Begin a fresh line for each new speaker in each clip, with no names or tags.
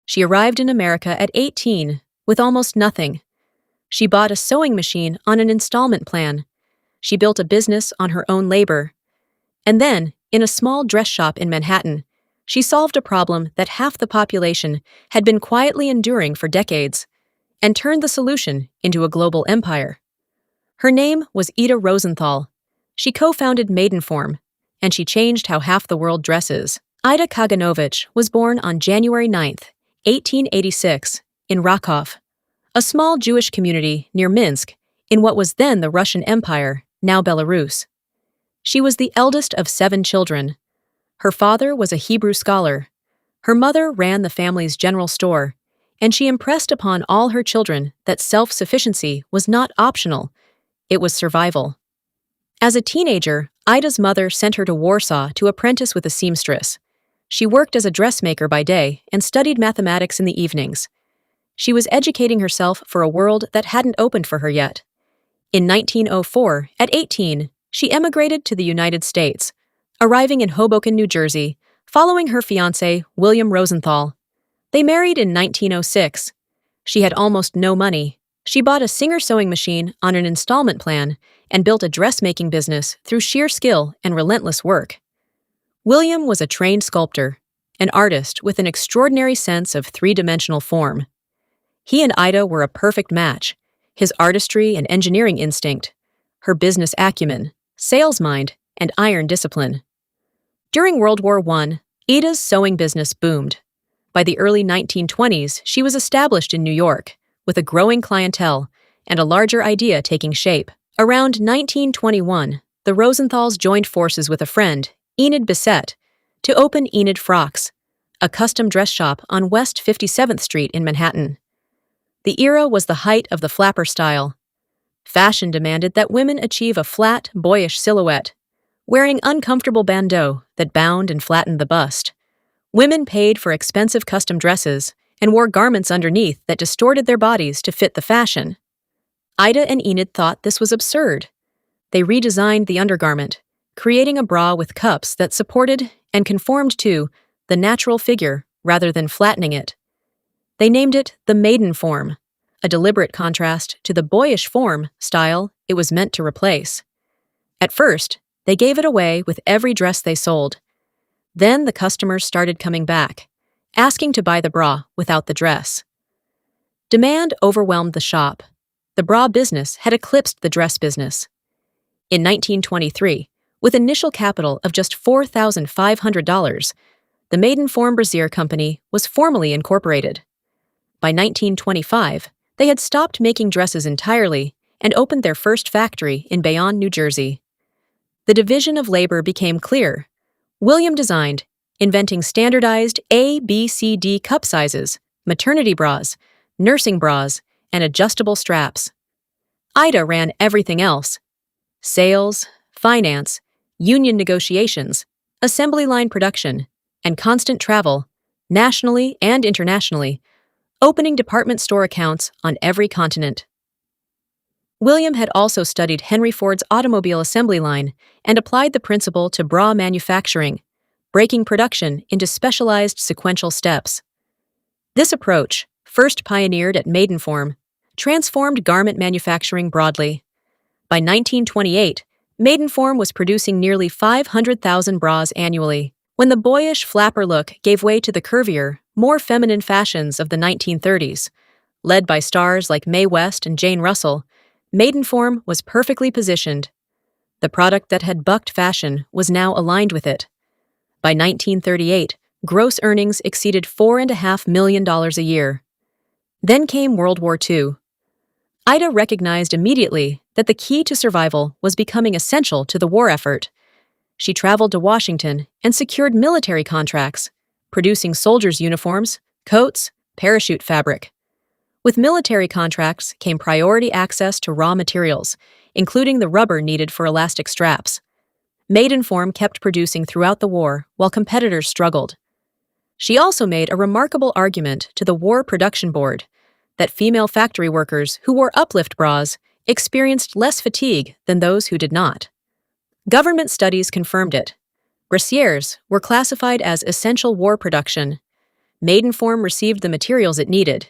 She arrived in America at 18, with almost nothing. She bought a sewing machine on an installment plan. She built a business on her own labor. And then, in a small dress shop in Manhattan, she solved a problem that half the population had been quietly enduring for decades, and turned the solution into a global empire. Her name was Ida Rosenthal. She co-founded Maidenform, and she changed how half the world dresses. Ida Kaganovich was born on January 9, 1886, in Rakov, a small Jewish community near Minsk in what was then the Russian Empire, now Belarus. She was the eldest of 7 children. Her father was a Hebrew scholar. Her mother ran the family's general store, and she impressed upon all her children that self-sufficiency was not optional, it was survival. As a teenager, Ida's mother sent her to Warsaw to apprentice with a seamstress. She worked as a dressmaker by day and studied mathematics in the evenings. She was educating herself for a world that hadn't opened for her yet. In 1904, at 18, she emigrated to the United States, arriving in Hoboken, New Jersey, following her fiancé, William Rosenthal. They married in 1906. She had almost no money. She bought a Singer sewing machine on an installment plan and built a dressmaking business through sheer skill and relentless work. William was a trained sculptor, an artist with an extraordinary sense of three-dimensional form. He and Ida were a perfect match, his artistry and engineering instinct, her business acumen, sales mind, and iron discipline. During World War I, Ida's sewing business boomed. By the early 1920s, she was established in New York, with a growing clientele and a larger idea taking shape. Around 1921, the Rosenthals joined forces with a friend, Enid Bissett, to open Enid Frocks, a custom dress shop on West 57th Street in Manhattan. The era was the height of the flapper style. Fashion demanded that women achieve a flat, boyish silhouette, wearing uncomfortable bandeaux that bound and flattened the bust. Women paid for expensive custom dresses and wore garments underneath that distorted their bodies to fit the fashion. Ida and Enid thought this was absurd. They redesigned the undergarment, creating a bra with cups that supported and conformed to the natural figure rather than flattening it. They named it the Maidenform, a deliberate contrast to the boyish form style it was meant to replace. At first, they gave it away with every dress they sold. Then the customers started coming back, asking to buy the bra without the dress. Demand overwhelmed the shop. The bra business had eclipsed the dress business. In 1923, with initial capital of just $4,500, the Maidenform Brassiere Company was formally incorporated. By 1925, they had stopped making dresses entirely and opened their first factory in Bayonne, New Jersey. The division of labor became clear. William designed, inventing standardized A, B, C, D cup sizes, maternity bras, nursing bras, and adjustable straps. Ida ran everything else: sales, finance, union negotiations, assembly line production, and constant travel, nationally and internationally, opening department store accounts on every continent. William had also studied Henry Ford's automobile assembly line and applied the principle to bra manufacturing, breaking production into specialized sequential steps. This approach, first pioneered at Maidenform, transformed garment manufacturing broadly. By 1928, Maidenform was producing nearly 500,000 bras annually. When the boyish flapper look gave way to the curvier, more feminine fashions of the 1930s, led by stars like Mae West and Jane Russell, Maidenform was perfectly positioned. The product that had bucked fashion was now aligned with it. By 1938, gross earnings exceeded $4.5 million a year. Then came World War II. Ida recognized immediately that the key to survival was becoming essential to the war effort. She traveled to Washington and secured military contracts, producing soldiers' uniforms, coats, parachute fabric. With military contracts came priority access to raw materials, including the rubber needed for elastic straps. Maidenform kept producing throughout the war while competitors struggled. She also made a remarkable argument to the War Production Board that female factory workers who wore uplift bras experienced less fatigue than those who did not. Government studies confirmed it. Brassieres were classified as essential war production. Maidenform received the materials it needed.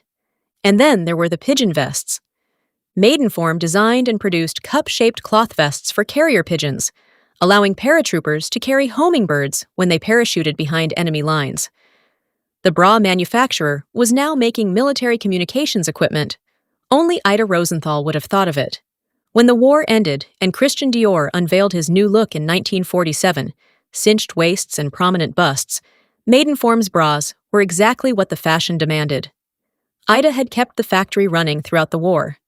And then there were the pigeon vests. Maidenform designed and produced cup-shaped cloth vests for carrier pigeons, allowing paratroopers to carry homing birds when they parachuted behind enemy lines. The bra manufacturer was now making military communications equipment. Only Ida Rosenthal would have thought of it. When the war ended and Christian Dior unveiled his new look in 1947, cinched waists and prominent busts, Maidenform's bras were exactly what the fashion demanded. Ida had kept the factory running throughout the war.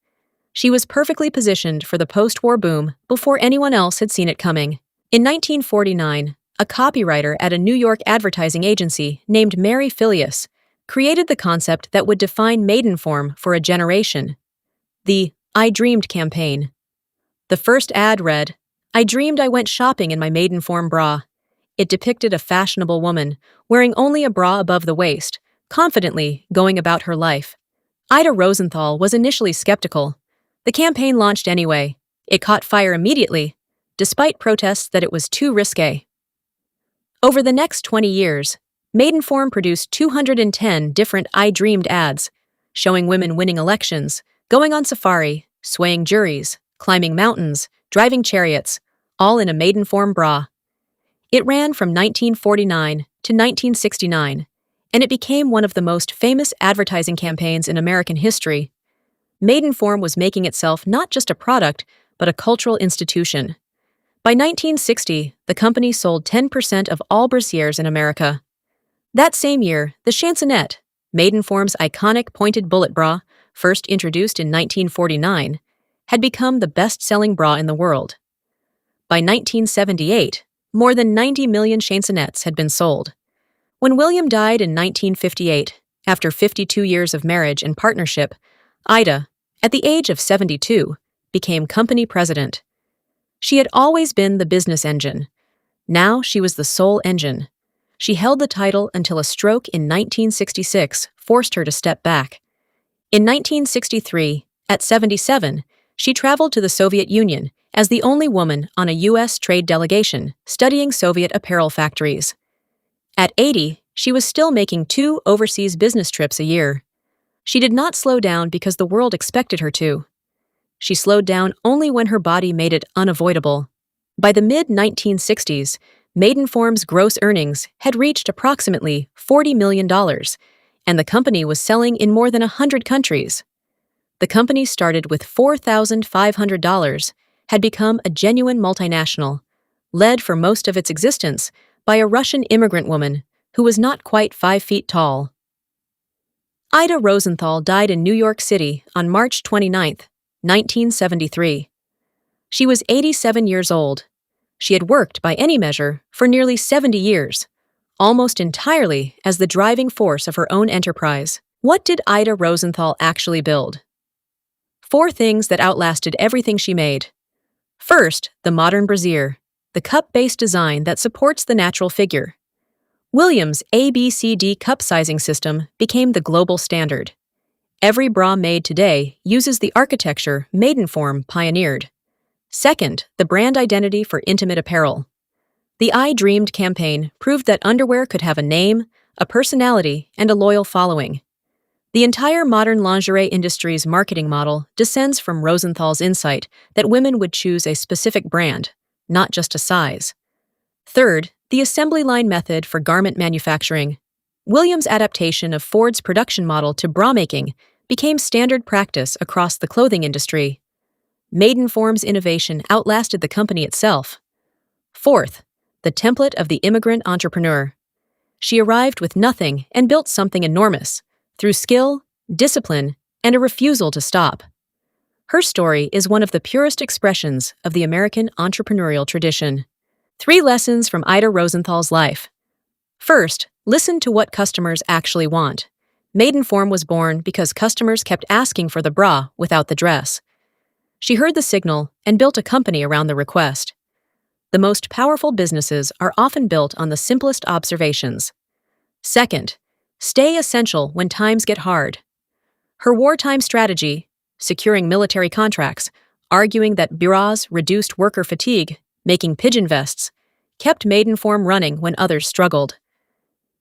She was perfectly positioned for the post-war boom before anyone else had seen it coming. In 1949, a copywriter at a New York advertising agency named Mary Phileas created the concept that would define Maidenform for a generation: the "I Dreamed" campaign. The first ad read, "I dreamed I went shopping in my Maidenform bra." It depicted a fashionable woman, wearing only a bra above the waist, confidently going about her life. Ida Rosenthal was initially skeptical. The campaign launched anyway. It caught fire immediately, despite protests that it was too risque. Over the next 20 years, Maidenform produced 210 different "I Dreamed" ads, showing women winning elections, going on safari, swaying juries, climbing mountains, driving chariots, all in a Maidenform bra. It ran from 1949 to 1969, and it became one of the most famous advertising campaigns in American history. Maidenform was making itself not just a product, but a cultural institution. By 1960, the company sold 10% of all brassieres in America. That same year, the chansonnette, Maidenform's iconic pointed bullet bra, first introduced in 1949, had become the best-selling bra in the world. By 1978, more than 90 million chansonnettes had been sold. When William died in 1958, after 52 years of marriage and partnership, Ida, at the age of 72, became company president. She had always been the business engine. Now she was the sole engine. She held the title until a stroke in 1966 forced her to step back. In 1963, at 77, she traveled to the Soviet Union as the only woman on a U.S. trade delegation studying Soviet apparel factories. At 80, she was still making 2 overseas business trips a year. She did not slow down because the world expected her to. She slowed down only when her body made it unavoidable. By the mid-1960s, Maidenform's gross earnings had reached approximately $40 million, and the company was selling in more than 100 countries. The company started with $4,500, had become a genuine multinational, led for most of its existence by a Russian immigrant woman who was not quite 5 feet tall. Ida Rosenthal died in New York City on March 29, 1973. She was 87 years old. She had worked, by any measure, for nearly 70 years, almost entirely as the driving force of her own enterprise. What did Ida Rosenthal actually build? 4 things that outlasted everything she made. First, the modern brassiere, the cup-based design that supports the natural figure. Williams' ABCD cup sizing system became the global standard. Every bra made today uses the architecture Maidenform pioneered. Second, the brand identity for intimate apparel. The "I Dreamed" campaign proved that underwear could have a name, a personality, and a loyal following. The entire modern lingerie industry's marketing model descends from Rosenthal's insight that women would choose a specific brand, not just a size. Third, the assembly line method for garment manufacturing. Williams' adaptation of Ford's production model to bra making became standard practice across the clothing industry. Maidenform's innovation outlasted the company itself. Fourth, the template of the immigrant entrepreneur. She arrived with nothing and built something enormous, through skill, discipline, and a refusal to stop. Her story is one of the purest expressions of the American entrepreneurial tradition. 3 lessons from Ida Rosenthal's life. First, listen to what customers actually want. Maidenform was born because customers kept asking for the bra without the dress. She heard the signal and built a company around the request. The most powerful businesses are often built on the simplest observations. Second, stay essential when times get hard. Her wartime strategy, securing military contracts, arguing that bras reduced worker fatigue, making pigeon vests, kept Maidenform running when others struggled.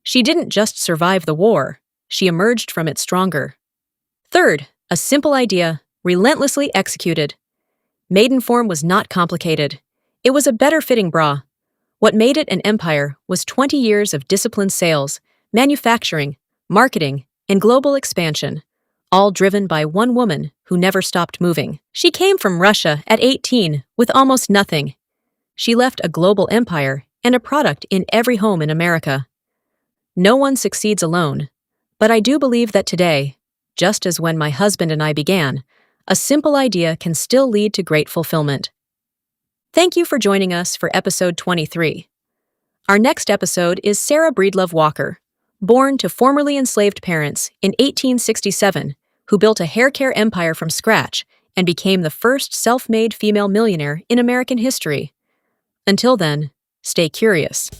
She didn't just survive the war, she emerged from it stronger. Third, a simple idea, relentlessly executed. Maidenform was not complicated. It was a better-fitting bra. What made it an empire was 20 years of disciplined sales, manufacturing, marketing, and global expansion, all driven by one woman who never stopped moving. She came from Russia at 18 with almost nothing. She left a global empire and a product in every home in America. No one succeeds alone, but I do believe that today, just as when my husband and I began, a simple idea can still lead to great fulfillment. Thank you for joining us for episode 23. Our next episode is Sarah Breedlove Walker, born to formerly enslaved parents in 1867, who built a hair care empire from scratch and became the first self-made female millionaire in American history. Until then, stay curious.